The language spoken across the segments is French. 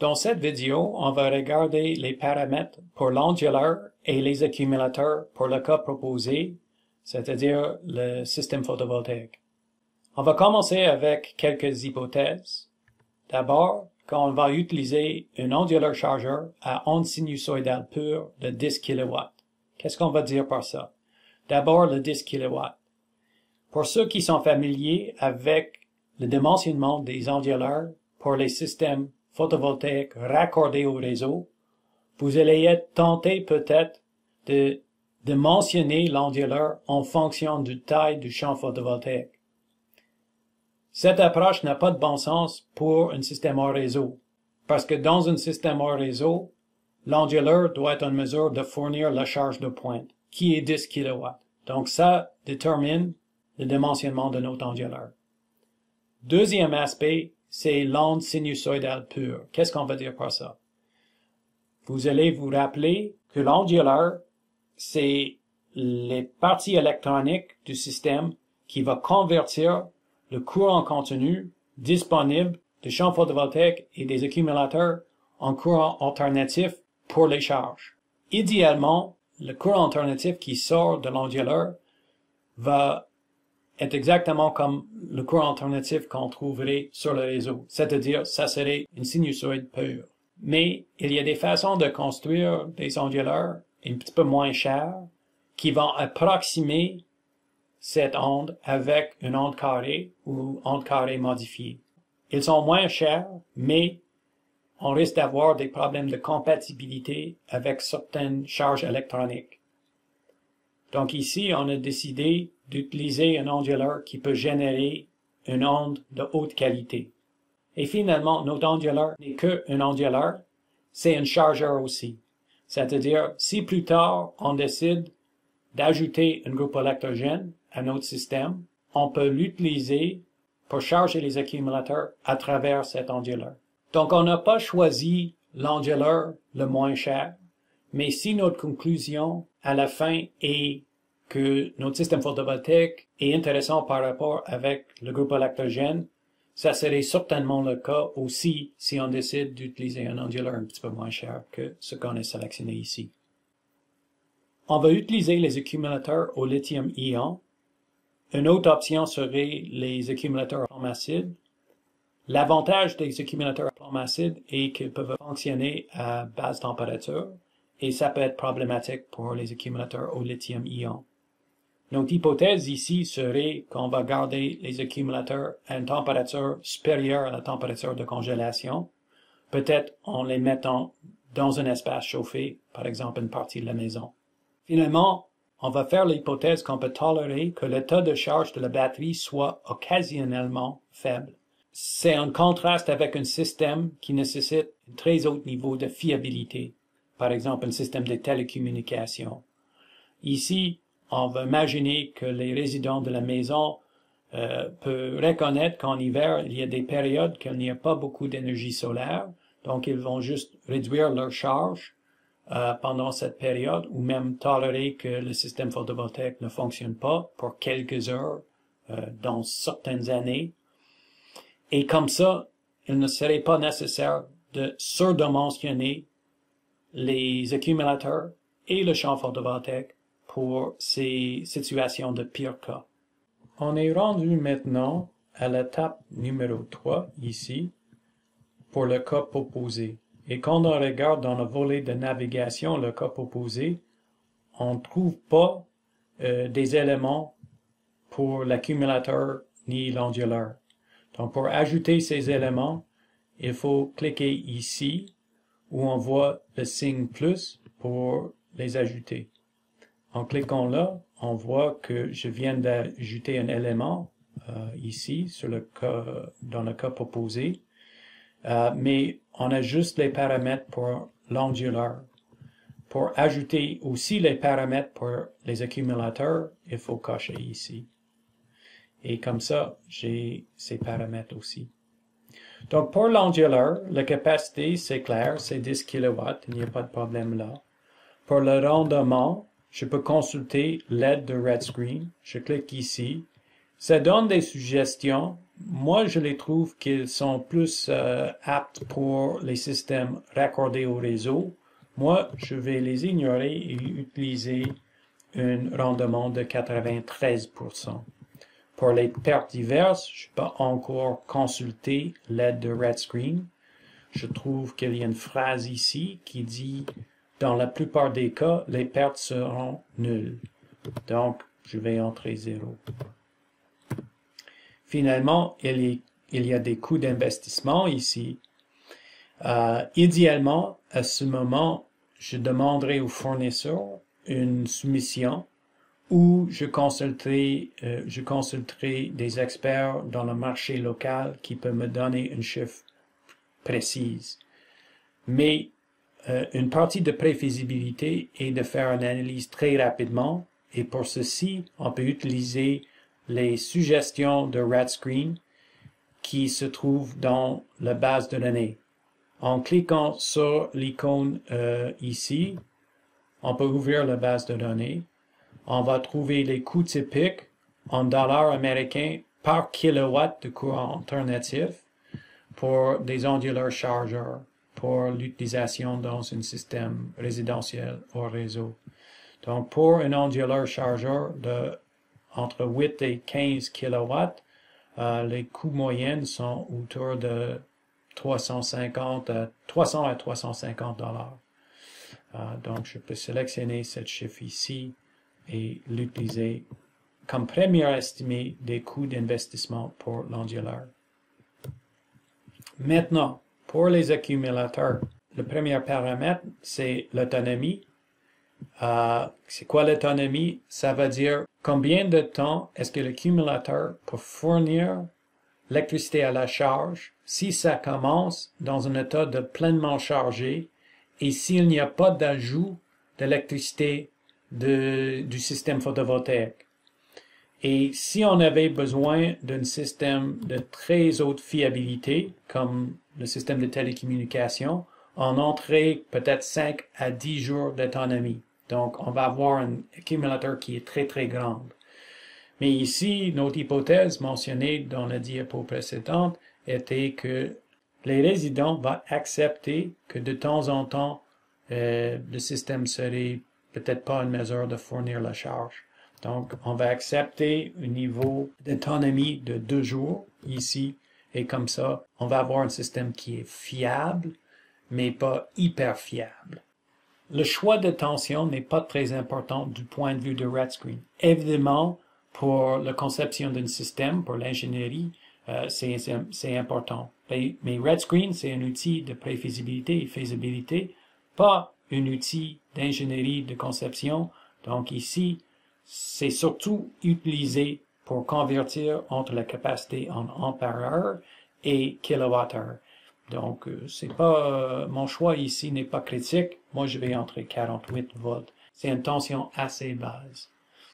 Dans cette vidéo, on va regarder les paramètres pour l'onduleur et les accumulateurs pour le cas proposé, c'est-à-dire le système photovoltaïque. On va commencer avec quelques hypothèses. D'abord, quand on va utiliser un onduleur chargeur à onde sinusoïdale pure de 10 kW. Qu'est-ce qu'on va dire par ça? D'abord, le 10 kW. Pour ceux qui sont familiers avec le dimensionnement des onduleurs pour les systèmes photovoltaïques raccordés au réseau, vous allez être tenté peut-être de mentionner l'onduleur en fonction de taille du champ photovoltaïque. Cette approche n'a pas de bon sens pour un système hors réseau, parce que dans un système hors réseau, l'onduleur doit être en mesure de fournir la charge de pointe, qui est 10 kW. Donc ça détermine le dimensionnement de notre onduleur. Deuxième aspect, c'est l'onde sinusoïdale pure. Qu'est-ce qu'on va dire par ça? Vous allez vous rappeler que l'onduleur, c'est les parties électroniques du système qui va convertir le courant continu disponible du champ photovoltaïque et des accumulateurs en courant alternatif pour les charges. Idéalement, le courant alternatif qui sort de l'onduleur va être exactement comme le courant alternatif qu'on trouverait sur le réseau, c'est-à-dire ça serait une sinusoïde pure. Mais il y a des façons de construire des onduleurs un petit peu moins chères qui vont approximer cette onde avec une onde carrée ou onde carrée modifiée. Ils sont moins chers, mais on risque d'avoir des problèmes de compatibilité avec certaines charges électroniques. Donc ici, on a décidé d'utiliser un onduleur qui peut générer une onde de haute qualité. Et finalement, notre onduleur n'est qu'un onduleur, c'est un chargeur aussi. C'est-à-dire, si plus tard, on décide d'ajouter un groupe électrogène à notre système, on peut l'utiliser pour charger les accumulateurs à travers cet onduleur. Donc, on n'a pas choisi l'onduleur le moins cher, mais si notre conclusion à la fin est que notre système photovoltaïque est intéressant par rapport avec le groupe électrogène, ça serait certainement le cas aussi si on décide d'utiliser un onduleur un petit peu moins cher que ce qu'on a sélectionné ici. On va utiliser les accumulateurs au lithium-ion. Une autre option serait les accumulateurs à plomb acide. L'avantage des accumulateurs à plomb acide est qu'ils peuvent fonctionner à basse température et ça peut être problématique pour les accumulateurs au lithium-ion. Notre hypothèse ici serait qu'on va garder les accumulateurs à une température supérieure à la température de congélation, peut-être en les mettant dans un espace chauffé, par exemple une partie de la maison. Finalement, on va faire l'hypothèse qu'on peut tolérer que l'état de charge de la batterie soit occasionnellement faible. C'est en contraste avec un système qui nécessite un très haut niveau de fiabilité, par exemple un système de télécommunications. Ici, on va imaginer que les résidents de la maison peuvent reconnaître qu'en hiver, il y a des périodes qu'il n'y a pas beaucoup d'énergie solaire, donc ils vont juste réduire leur charge pendant cette période ou même tolérer que le système photovoltaïque ne fonctionne pas pour quelques heures dans certaines années. Et comme ça, il ne serait pas nécessaire de surdimensionner les accumulateurs et le champ photovoltaïque pour ces situations de pire cas. On est rendu maintenant à l'étape numéro 3, ici, pour le cas proposé. Et quand on regarde dans le volet de navigation le cas proposé, on ne trouve pas des éléments pour l'accumulateur ni l'onduleur. Donc pour ajouter ces éléments, il faut cliquer ici où on voit le signe plus pour les ajouter. En cliquant là, on voit que je viens d'ajouter un élément ici dans le cas proposé, mais on a juste les paramètres pour l'onduleur. Pour ajouter aussi les paramètres pour les accumulateurs, il faut cocher ici. Et comme ça, j'ai ces paramètres aussi. Donc pour l'onduleur, la capacité, c'est clair, c'est 10 kW, il n'y a pas de problème là. Pour le rendement, je peux consulter l'aide de RedScreen. Je clique ici. Ça donne des suggestions. Moi, je les trouve qu'ils sont plus aptes pour les systèmes raccordés au réseau. Moi, je vais les ignorer et utiliser un rendement de 93%. Pour les pertes diverses, je n'ai pas encore consulté l'aide de RedScreen. Je trouve qu'il y a une phrase ici qui dit « Dans la plupart des cas, les pertes seront nulles. » Donc, je vais entrer 0. Finalement, il y a des coûts d'investissement ici. Idéalement, à ce moment, je demanderai au fournisseur une soumission où je consulterai des experts dans le marché local qui peuvent me donner un chiffre précis. Mais une partie de prévisibilité est de faire une analyse très rapidement et pour ceci, on peut utiliser les suggestions de RedScreen qui se trouvent dans la base de données. En cliquant sur l'icône ici, on peut ouvrir la base de données. On va trouver les coûts typiques en dollars américains par kilowatt de courant alternatif pour des onduleurs chargeurs pour l'utilisation dans un système résidentiel au réseau. Donc, pour un onduleur chargeur de entre 8 et 15 kW, les coûts moyens sont autour de 300 à 350 dollars. Donc, je peux sélectionner ce chiffre ici et l'utiliser comme premier estimé des coûts d'investissement pour l'onduleur. Maintenant, pour les accumulateurs, le premier paramètre, c'est l'autonomie. C'est quoi l'autonomie? Ça veut dire combien de temps est-ce que l'accumulateur peut fournir l'électricité à la charge si ça commence dans un état de pleinement chargé et s'il n'y a pas d'ajout d'électricité du système photovoltaïque. Et si on avait besoin d'un système de très haute fiabilité, comme le système de télécommunication, on entrait peut-être 5 à 10 jours d'autonomie. Donc, on va avoir un accumulateur qui est très, très grand. Mais ici, notre hypothèse mentionnée dans la diapo précédente était que les résidents vont accepter que de temps en temps, le système serait peut-être pas en mesure de fournir la charge. Donc, on va accepter un niveau d'autonomie de 2 jours ici, et comme ça, on va avoir un système qui est fiable, mais pas hyper fiable. Le choix de tension n'est pas très important du point de vue de RedScreen. Évidemment, pour la conception d'un système, pour l'ingénierie, c'est important. Mais RedScreen, c'est un outil de prévisibilité et faisabilité, pas un outil d'ingénierie de conception. Donc ici, c'est surtout utilisé pour convertir entre la capacité en ampères-heure et kilowattheure. Donc, c'est pas mon choix ici n'est pas critique. Moi, je vais entrer 48 volts. C'est une tension assez basse.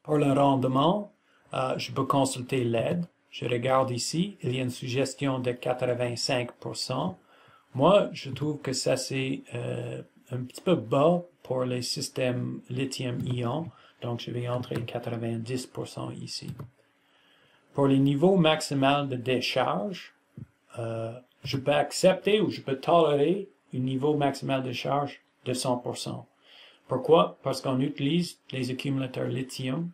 Pour le rendement, je peux consulter l'aide. Je regarde ici, il y a une suggestion de 85%. Moi, je trouve que ça c'est un petit peu bas pour les systèmes lithium-ion. Donc, je vais entrer 90% ici. Pour les niveaux maximaux de décharge, je peux accepter ou je peux tolérer un niveau maximal de charge de 100%. Pourquoi? Parce qu'on utilise les accumulateurs lithium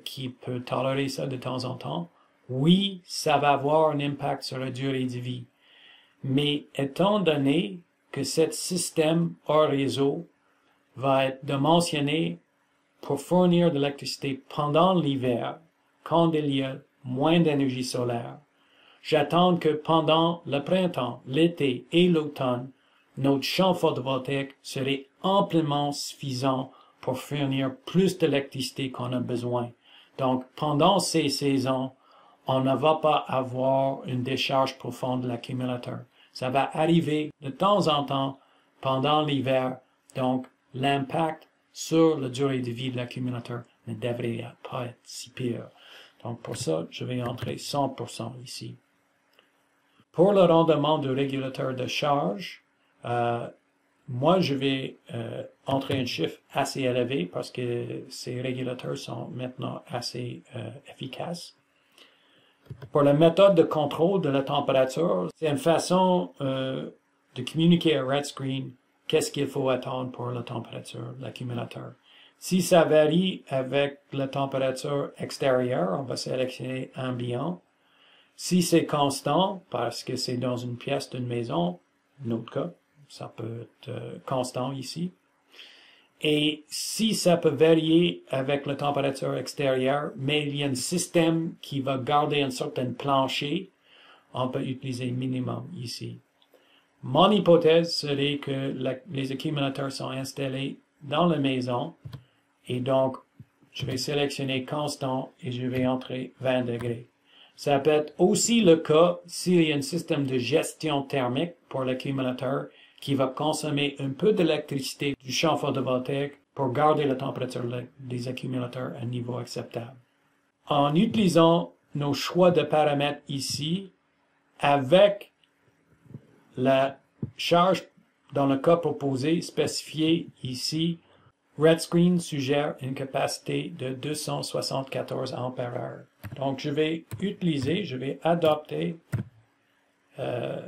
qui peut tolérer ça de temps en temps. Oui, ça va avoir un impact sur la durée de vie. Mais étant donné que ce système hors réseau va être dimensionné pour fournir de l'électricité pendant l'hiver, quand il y a moins d'énergie solaire, j'attends que pendant le printemps, l'été et l'automne, notre champ photovoltaïque serait amplement suffisant pour fournir plus d'électricité qu'on a besoin. Donc, pendant ces saisons, on ne va pas avoir une décharge profonde de l'accumulateur. Ça va arriver de temps en temps pendant l'hiver. Donc, l'impact sur la durée de vie de l'accumulateur ne devrait pas être si pire. Donc, pour ça, je vais entrer 100% ici. Pour le rendement du régulateur de charge, moi, je vais entrer un chiffre assez élevé parce que ces régulateurs sont maintenant assez efficaces. Pour la méthode de contrôle de la température, c'est une façon de communiquer à RedScreen qu'est-ce qu'il faut attendre pour la température de l'accumulateur. Si ça varie avec la température extérieure, on va sélectionner ambiant. Si c'est constant, parce que c'est dans une pièce d'une maison, un autre cas, ça peut être constant ici. Et si ça peut varier avec la température extérieure, mais il y a un système qui va garder un certain plancher, on peut utiliser minimum ici. Mon hypothèse serait que les accumulateurs sont installés dans la maison et donc je vais sélectionner constant et je vais entrer 20 degrés. Ça peut être aussi le cas s'il y a un système de gestion thermique pour l'accumulateur qui va consommer un peu d'électricité du champ photovoltaïque pour garder la température des accumulateurs à un niveau acceptable. En utilisant nos choix de paramètres ici, avec la charge dans le cas proposé spécifié ici, RedScreen suggère une capacité de 274 ampères-heure. Donc, je vais adopter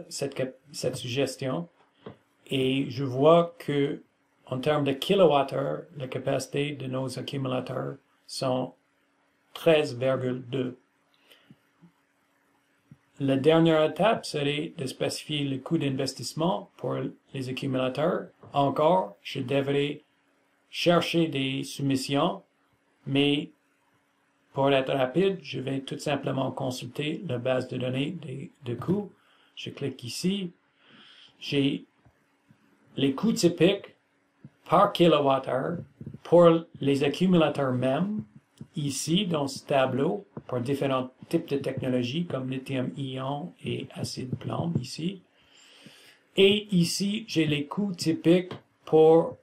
cette suggestion et je vois que en termes de kilowattheure, la capacité de nos accumulateurs sont 13,2. La dernière étape serait de spécifier le coût d'investissement pour les accumulateurs. Encore, je devrais chercher des soumissions, mais pour être rapide, je vais tout simplement consulter la base de données de coûts. Je clique ici. J'ai les coûts typiques par kilowattheure pour les accumulateurs mêmes, ici dans ce tableau, pour différents types de technologies comme lithium-ion et acide plomb ici. Et ici, j'ai les coûts typiques pour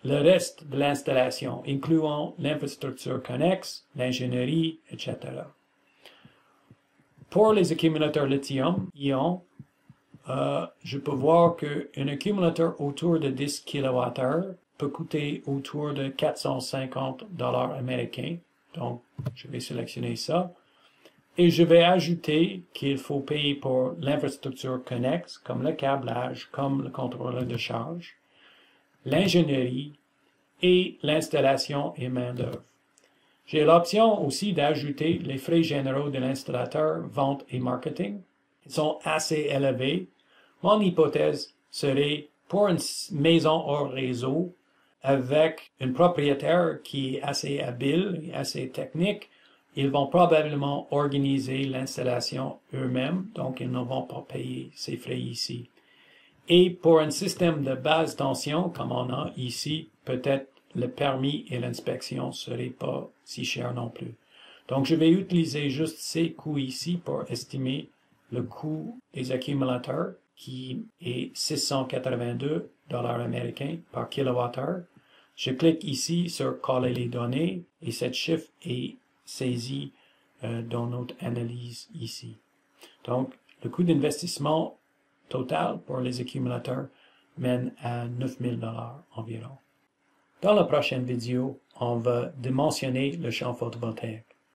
le reste de l'installation, incluant l'infrastructure connexe, l'ingénierie, etc. Pour les accumulateurs lithium-ion, je peux voir qu'un accumulateur autour de 10 kWh peut coûter autour de 450 $ américains. Donc, je vais sélectionner ça. Et je vais ajouter qu'il faut payer pour l'infrastructure connexe, comme le câblage, comme le contrôleur de charge, l'ingénierie et l'installation et main-d'œuvre. J'ai l'option aussi d'ajouter les frais généraux de l'installateur, vente et marketing. Ils sont assez élevés. Mon hypothèse serait pour une maison hors réseau avec un propriétaire qui est assez habile et assez technique, ils vont probablement organiser l'installation eux-mêmes, donc ils ne vont pas payer ces frais ici. Et pour un système de basse tension, comme on a ici, peut-être le permis et l'inspection ne seraient pas si chers non plus. Donc, je vais utiliser juste ces coûts ici pour estimer le coût des accumulateurs, qui est 682 $ américains par kilowattheure. Je clique ici sur « Coller les données » et ce chiffre est saisi dans notre analyse ici. Donc, le coût d'investissement total pour les accumulateurs mène à 9 000 $ environ. Dans la prochaine vidéo, on va dimensionner le champ photovoltaïque.